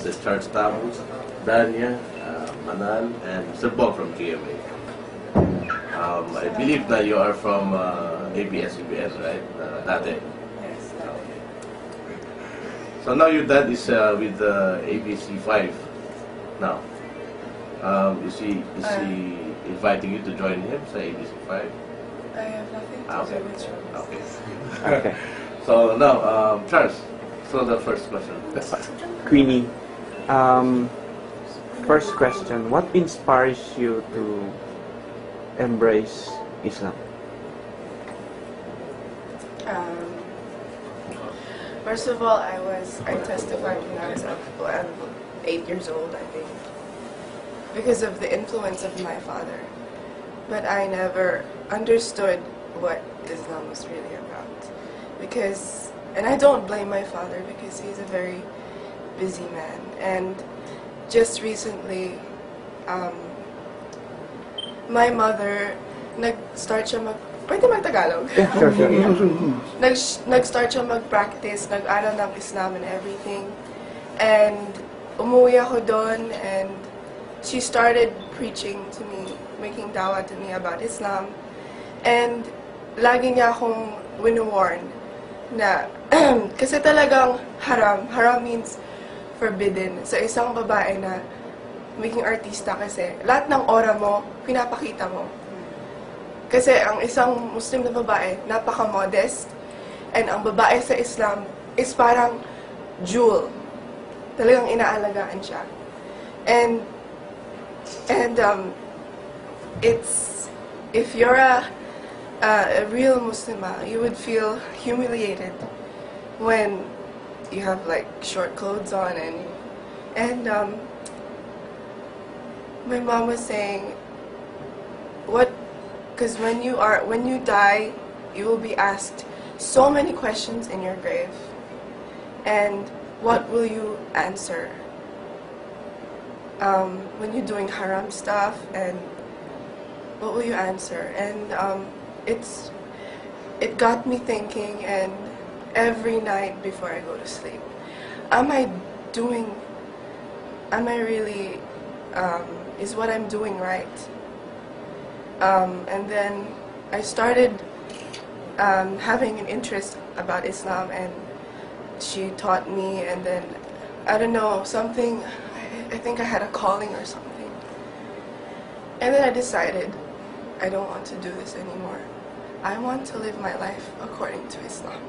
Mr. Charles Tabus, Dania, Manal, and Mr. Bob from GMA. I believe that you are from ABS-CBN, right? Dati. Yes. So now your dad is with ABC5 now. Is he inviting you to join him sa ABC5? I have nothing to do with Charles. Okay. Okay. So now, Charles, so the first question. Queenie, first question, what inspires you to embrace Islam? First of all, I testified when I was 8 years old, I think, because of the influence of my father. But I never understood what Islam was really about. And I don't blame my father because he's a very busy man. And just recently, my mother, nag-start siya pwede mag-Tagalog? Yeah, sure. Nag-start siya mag-practice, nag-aral ng Islam and everything. And umuwi ako doon and she started preaching to me, making dawah to me about Islam. And lagi niya akong winu-warn na, kasi talagang haram. Haram means forbidden. Sa isang babae na maging artista kasi, lahat ng aura mo, pinapakita mo. Kasi ang isang Muslim na babae, napaka-modest. And ang babae sa Islam is parang jewel. Talagang inaalagaan siya. And if you're a real Muslimah, you would feel humiliated when you have like short clothes on and my mom was saying, because when you die, you will be asked so many questions in your grave, and what will you answer? When you're doing haram stuff, and what will you answer? And it got me thinking, and every night before I go to sleep, is what I'm doing right? And then I started having an interest about Islam, and she taught me, and then, I don't know, I think I had a calling or something. And then I decided, I don't want to do this anymore. I want to live my life according to Islam.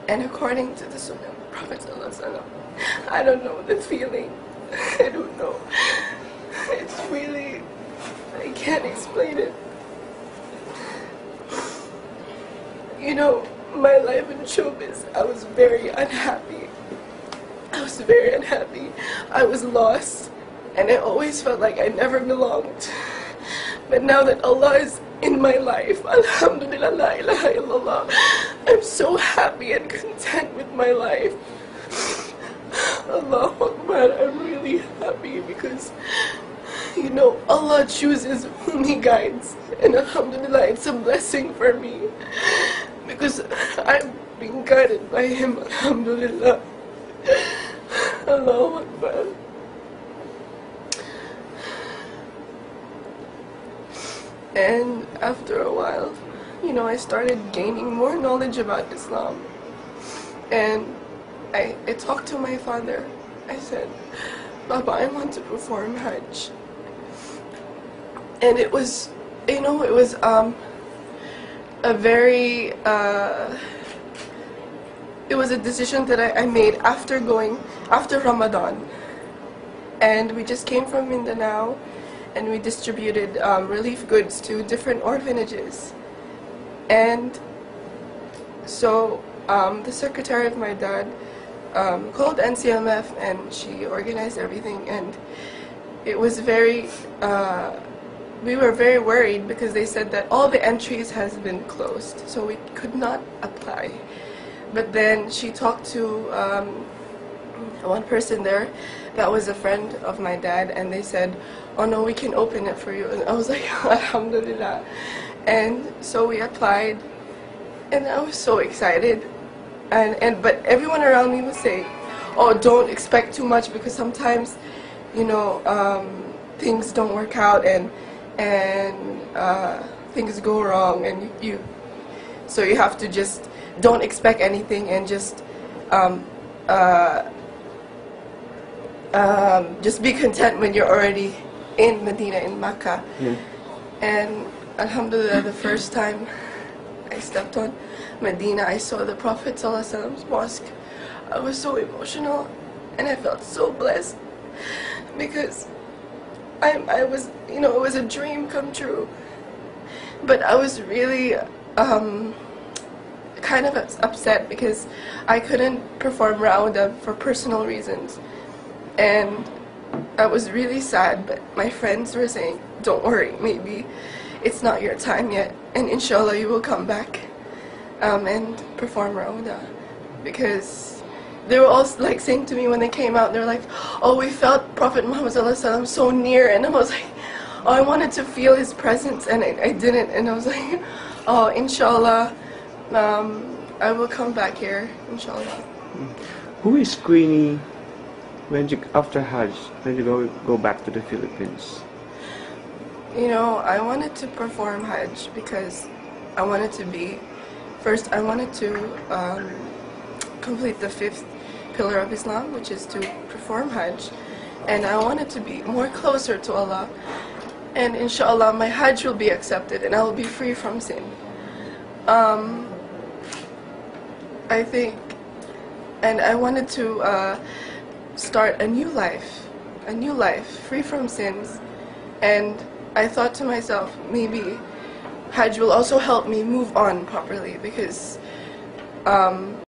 And according to the Sunnah of the Prophet ﷺ. I don't know the feeling. I don't know. It's really, I can't explain it. You know, my life in showbiz, I was very unhappy. I was lost, and I always felt like I never belonged. But now that Allah is in my life, alhamdulillah, la ilaha illallah, I'm so happy and content with my life. Allahu Akbar, I'm really happy because, you know, Allah chooses whom He guides. And alhamdulillah, it's a blessing for me. Because I'm being guided by Him, alhamdulillah. Allahu Akbar. And after a while, you know, I started gaining more knowledge about Islam. And I talked to my father. I said, Baba, I want to perform Hajj. And it was, you know, it was a very, it was a decision that I made after Ramadan. And we just came from Mindanao, and we distributed relief goods to different orphanages. And so the secretary of my dad called NCMF, and she organized everything, and it was very, we were very worried because they said that all the entries has been closed, so we could not apply. But then she talked to one person there that was a friend of my dad, and they said, oh no, we can open it for you. And I was like, alhamdulillah. And so we applied, and I was so excited. But everyone around me was saying, oh, don't expect too much, because sometimes, you know, things don't work out and things go wrong, and so you have to just don't expect anything and just be content when you're already in Medina, in Makkah. Yeah. And alhamdulillah, the first time I stepped on Medina, I saw the Prophet ﷺ's mosque. I was so emotional and I felt so blessed, because I was, you know, it was a dream come true. But I was really kind of upset because I couldn't perform Ramadan for personal reasons. And I was really sad, but my friends were saying, don't worry, maybe it's not your time yet, and inshallah you will come back and perform Ramadan. Because they were all like saying to me when they came out, they were like, oh, we felt Prophet Muhammad ﷺ so near, and I was like, oh, I wanted to feel his presence, and I didn't, and I was like, oh, inshallah, I will come back here, inshallah. Who is Queenie after Hajj, when you go back to the Philippines? You know, I wanted to perform Hajj because I wanted to be, first I wanted to complete the 5th pillar of Islam, which is to perform Hajj, and I wanted to be more closer to Allah, and inshallah my Hajj will be accepted and I will be free from sin. I think, and I wanted to start a new life, free from sins, and I thought to myself, maybe Hajj will also help me move on properly, because